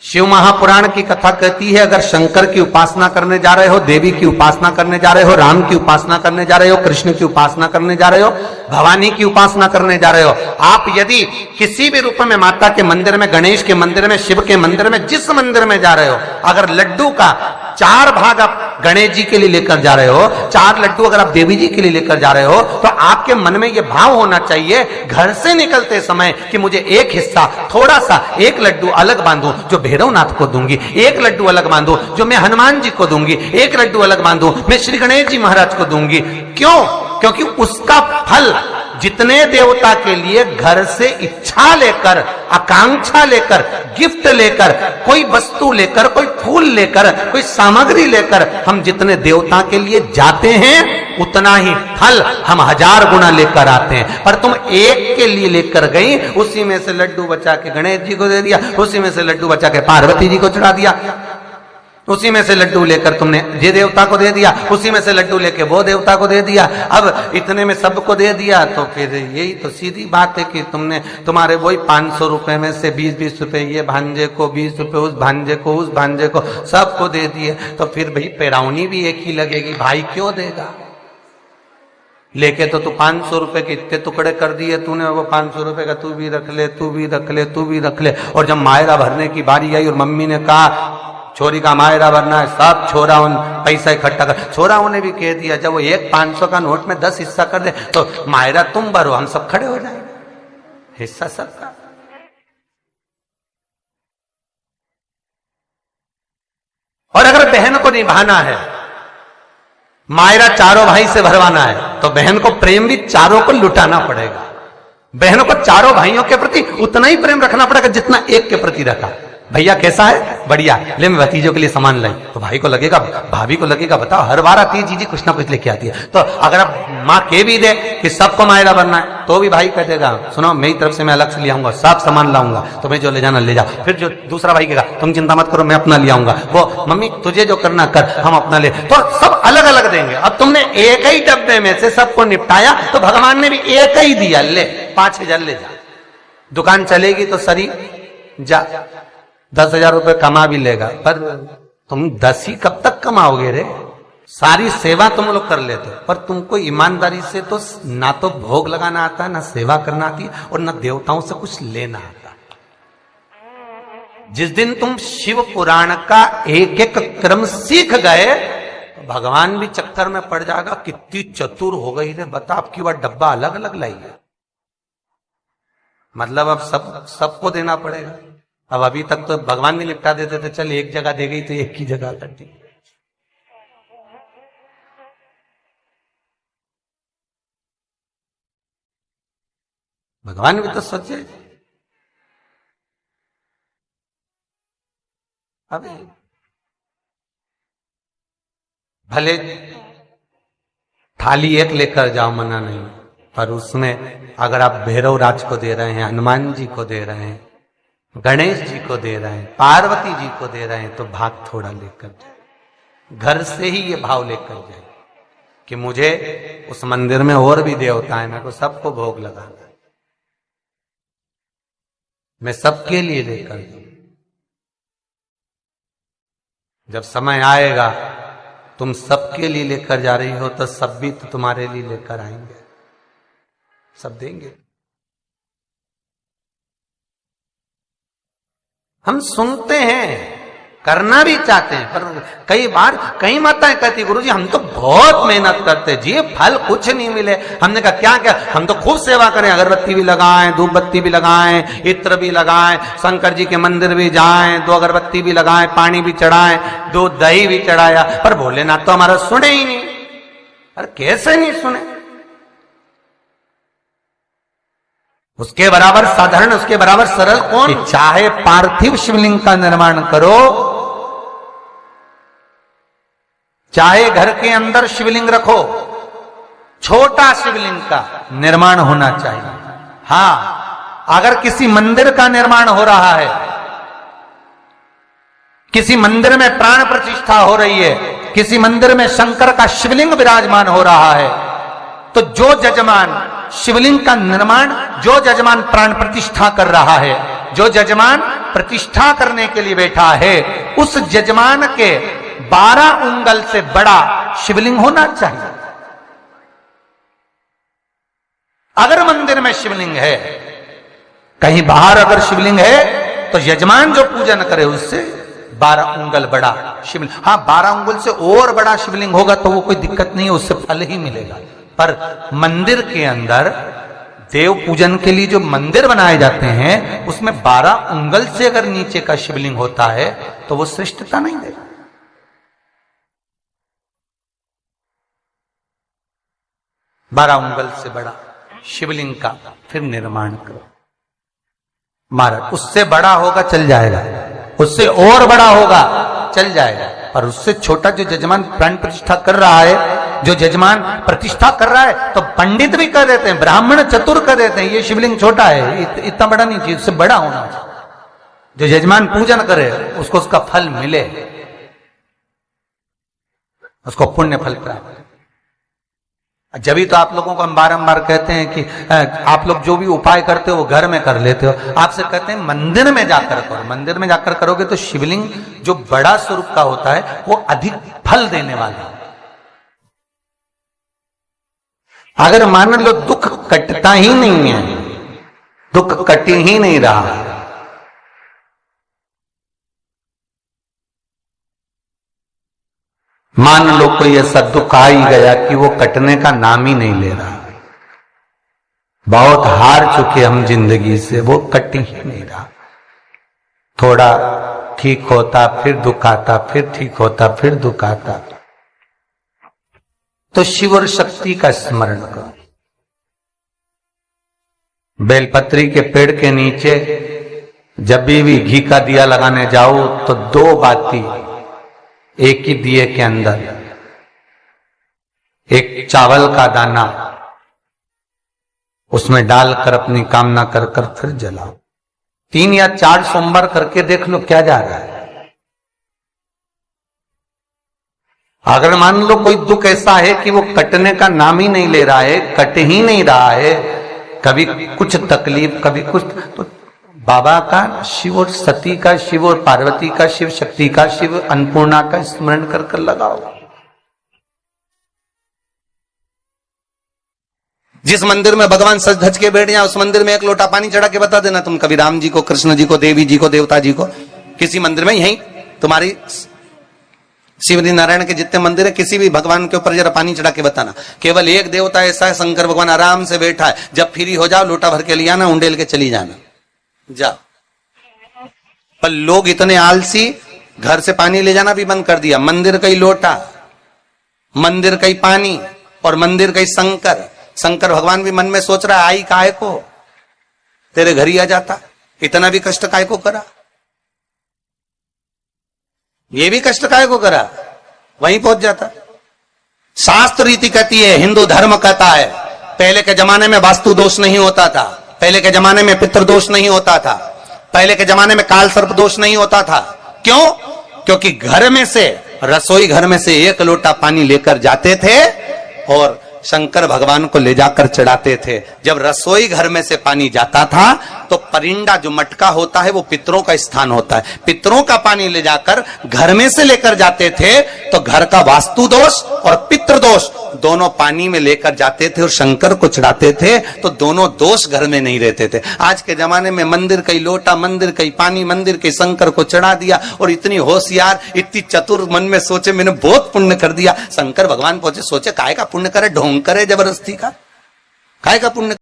शिव महापुराण की कथा कहती है, अगर शंकर की उपासना करने जा रहे हो, देवी की उपासना करने जा रहे हो, राम की उपासना करने जा रहे हो, कृष्ण की उपासना करने जा रहे हो, भवानी की उपासना करने जा रहे हो, आप यदि किसी भी रूप में माता के मंदिर में, गणेश के मंदिर में, शिव के मंदिर में, जिस मंदिर में जा रहे हो, अगर लड्डू का 4 भाग आप गणेश जी के लिए लेकर जा रहे हो, 4 लड्डू अगर आप देवी जी के लिए लेकर जा रहे हो, तो आपके मन में यह भाव होना चाहिए घर से निकलते समय कि मुझे एक हिस्सा, थोड़ा सा, एक लड्डू अलग बांधूं जो भैरवनाथ को दूंगी, एक लड्डू अलग बांधूं जो मैं हनुमान जी को दूंगी, एक लड्डू अलग बांधूं मैं श्री गणेश जी महाराज को दूंगी। क्यों? क्योंकि उसका फल जितने देवता के लिए घर से इच्छा लेकर, आकांक्षा लेकर, गिफ्ट लेकर, कोई वस्तु लेकर, कोई फूल लेकर, कोई सामग्री लेकर हम जितने देवता के लिए जाते हैं, उतना ही फल हम 1000 गुना लेकर आते हैं। पर तुम एक के लिए लेकर गई, उसी में से लड्डू बचा के गणेश जी को दे दिया, उसी में से लड्डू बचा के पार्वती जी को चढ़ा दिया, उसी में से लड्डू लेकर तुमने ये देवता को दे दिया, उसी में से लड्डू लेके वो देवता को दे दिया। अब इतने में सबको दे दिया, तो फिर यही तो सीधी बात है कि तुमने, तुम्हारे वही 500 रुपए में से 20-20 रुपए ये भांजे को, 20 रुपए उस भांजे को, उस भांजे को, सबको दे दिए, तो फिर भाई पैरावनी भी एक ही लगेगी, भाई क्यों देगा? लेके तो तू 500 रुपए के इतने टुकड़े कर दिए तूने, वो 500 रुपए का तू भी रख ले, तू भी रख ले, तू भी रख ले। और जब मायरा भरने की बारी आई और मम्मी ने कहा छोरी का मायरा भरना है, सब छोरा उन पैसा इकट्ठा कर, छोराओं ने भी कह दिया जब वो एक 500 का नोट में 10 हिस्सा कर दे तो मायरा तुम भरो, हम सब खड़े हो जाएंगे, हिस्सा सबका। और अगर बहन को निभाना है, मायरा चारों भाई से भरवाना है, तो बहन को प्रेम भी चारों को लुटाना पड़ेगा। बहनों को चारों भाइयों के प्रति उतना ही प्रेम रखना पड़ेगा जितना एक के प्रति रखा। भैया कैसा है? बढ़िया, ले मैं भतीजों के लिए सामान लाई, तो भाई को लगेगा, भाभी को लगेगा, बताओ हर बार आती है जीजी कुछ ना कुछ लेके आती है। तो अगर आप माँ के भी दे कि सबको मायरा बनना है, तो भी भाई कह देगा सुनो मेरी तरफ से मैं अलग से ले आऊंगा, सब सामान लाऊंगा, तुम्हें जो ले जाना ले जाओ। फिर जो दूसरा भाई कहेगा तुम चिंता मत करो मैं अपना ले आऊंगा, वो मम्मी तुझे जो करना कर, हम अपना ले, तो सब अलग अलग देंगे। अब तुमने एक ही डब्बे में से सबको निपटाया, तो भगवान ने भी एक ही दिया, ले 5000 ले जा। दुकान चलेगी तो सरी जा 10,000 रुपए कमा भी लेगा, पर तुम 10 ही कब तक कमाओगे रे? सारी सेवा तुम लोग कर लेते हो, पर तुमको ईमानदारी से तो ना तो भोग लगाना आता, ना सेवा करना आती, और ना देवताओं से कुछ लेना आता। जिस दिन तुम शिव पुराण का एक एक क्रम सीख गए, तो भगवान भी चक्कर में पड़ जाएगा, कितनी चतुर हो गई रे, बता आपकी बार डब्बा अलग अलग लाई है, मतलब अब सबको देना पड़ेगा। अब अभी तक तो भगवान भी निपटा देते थे, चल एक जगह दे गई तो एक ही जगह करती। भगवान भी तो सोचे, अब भले थाली एक लेकर जाओ, मना नहीं, पर उसमें अगर आप भैरव राज को दे रहे हैं, हनुमान जी को दे रहे हैं, गणेश जी को दे रहे हैं, पार्वती जी को दे रहे हैं, तो भाग थोड़ा लेकर जाए। घर से ही ये भाव लेकर जाए कि मुझे उस मंदिर में और भी देवता है, मेरे को सबको भोग लगाना है, मैं सबके लिए लेकर जाऊं। जब समय आएगा तुम सबके लिए लेकर जा रही हो, तो सब भी तो तुम्हारे लिए लेकर आएंगे, सब देंगे। हम सुनते हैं, करना भी चाहते हैं, पर कई बार कई माताएं कहती गुरुजी हम तो बहुत मेहनत करते जी, फल कुछ नहीं मिले। हमने कहा क्या क्या, हम तो खूब सेवा करें, अगरबत्ती भी लगाएं, धूप बत्ती भी लगाएं, इत्र भी लगाएं, शंकर जी के मंदिर भी जाएं, 2 अगरबत्ती भी लगाएं, पानी भी चढ़ाएं, 2 दही भी चढ़ाया, पर भोलेनाथ तो हमारा सुने ही नहीं। अरे कैसे नहीं सुने? उसके बराबर साधारण, उसके बराबर सरल कौन? चाहे पार्थिव शिवलिंग का निर्माण करो, चाहे घर के अंदर शिवलिंग रखो, छोटा शिवलिंग का निर्माण होना चाहिए। हां, अगर किसी मंदिर का निर्माण हो रहा है, किसी मंदिर में प्राण प्रतिष्ठा हो रही है, किसी मंदिर में शंकर का शिवलिंग विराजमान हो रहा है, तो जो जजमान शिवलिंग का निर्माण, जो जजमान प्राण प्रतिष्ठा कर रहा है, जो जजमान प्रतिष्ठा करने के लिए बैठा है, उस यजमान के 12 उंगल से बड़ा शिवलिंग होना चाहिए। अगर मंदिर में शिवलिंग है, कहीं बाहर अगर शिवलिंग है, तो यजमान जो पूजन करे उससे 12 उंगल बड़ा शिवलिंग, हाँ 12 उंगल से और बड़ा शिवलिंग होगा तो वो कोई दिक्कत नहीं है, उससे फल ही मिलेगा। पर मंदिर के अंदर देव पूजन के लिए जो मंदिर बनाए जाते हैं, उसमें 12 उंगल से अगर नीचे का शिवलिंग होता है तो वो श्रेष्ठता नहीं देगा। 12 उंगल से बड़ा शिवलिंग का फिर निर्माण करो महाराज। उससे बड़ा होगा चल जाएगा, उससे और बड़ा होगा चल जाएगा, पर उससे छोटा जो यजमान प्राण प्रतिष्ठा कर रहा है, जो यजमान प्रतिष्ठा कर रहा है, तो पंडित भी कर देते हैं, ब्राह्मण चतुर कर देते हैं, ये शिवलिंग छोटा है, इतना बड़ा नहीं चाहिए, उससे बड़ा होना चाहिए। जो यजमान पूजन करे उसको उसका फल मिले, उसको पुण्य फल प्राप्त। जब ही तो आप लोगों को हम बारंबार कहते हैं कि आप लोग जो भी उपाय करते हो वो घर में कर लेते हो, आपसे कहते हैं मंदिर में जाकर करो। मंदिर में जाकर करोगे तो शिवलिंग जो बड़ा स्वरूप का होता है वो अधिक फल देने वाला है। अगर मान लो दुख कटता ही नहीं है, दुख कट ही नहीं रहा, मान लो कोई ऐसा दुख आ ही गया कि वो कटने का नाम ही नहीं ले रहा, बहुत हार चुके हम जिंदगी से, वो कट ही नहीं रहा, थोड़ा ठीक होता फिर दुख आता, फिर ठीक होता फिर दुख आता, तो शिव और शक्ति का स्मरण करो। बेलपत्री के पेड़ के नीचे जब भी घी का दिया लगाने जाओ तो 2 बाती एक ही दिए के अंदर, एक चावल का दाना उसमें डालकर अपनी कामना कर कर फिर जलाओ। 3 या 4 सोमवार करके देख लो क्या जा रहा है। अगर मान लो कोई दुख ऐसा है कि वो कटने का नाम ही नहीं ले रहा है, कट ही नहीं रहा है, कभी कुछ तकलीफ कभी कुछ, तो बाबा का, शिव और सती का, शिव और पार्वती का, शिव शक्ति का, शिव अन्नपूर्णा का स्मरण कर कर लगाओ। जिस मंदिर में भगवान सज धज के बैठ जाए, उस मंदिर में 1 लोटा पानी चढ़ा के बता देना तुम, कभी राम जी को, कृष्ण जी को, देवी जी को, देवता जी को, किसी मंदिर में, यही तुम्हारी शिवजी नारायण के जितने मंदिर है, किसी भी भगवान के ऊपर जरा पानी चढ़ा के बताना। केवल एक देवता ऐसा है, शंकर भगवान आराम से बैठा है, जब फ्री हो जाओ लोटा भर के ले आना, उंडेल के चली जाना, जाओ। पर लोग इतने आलसी, घर से पानी ले जाना भी बंद कर दिया। मंदिर का ही लोटा, मंदिर का ही पानी और मंदिर का ही शंकर। शंकर भगवान भी मन में सोच रहा है, आई काहे को, तेरे घर ही आ जाता, इतना भी कष्ट काहे को करा, ये भी कष्ट काहे को करा, वहीं पहुंच जाता। शास्त्र रीति कहती है, हिंदू धर्म कहता है, पहले के जमाने में वास्तु दोष नहीं होता था, पहले के जमाने में पितृदोष नहीं होता था, पहले के जमाने में काल सर्प दोष नहीं होता था। क्यों? क्योंकि घर में से, रसोई घर में से 1 लोटा पानी लेकर जाते थे और शंकर भगवान को ले जाकर चढ़ाते थे। जब रसोई घर में से पानी जाता था तो परिंदा जो मटका होता है वो पितरों का स्थान होता है, पितरों का पानी ले जाकर घर में से लेकर जाते थे, तो घर का वास्तु दोष और पितृ दोष दोनों पानी में लेकर जाते थे और शंकर को चढ़ाते थे, तो दोनों दोष घर में नहीं रहते थे। आज के जमाने में मंदिर का ही लोटा, मंदिर का ही पानी, मंदिर के शंकर को चढ़ा दिया, और इतनी होशियार, इतनी चतुर, मन में सोचे मैंने बहुत पुण्य कर दिया। शंकर भगवान पहुंचे, सोचे काय का पुण्य करे, ढोंग करे जबरदस्ती का, काय का पुण्य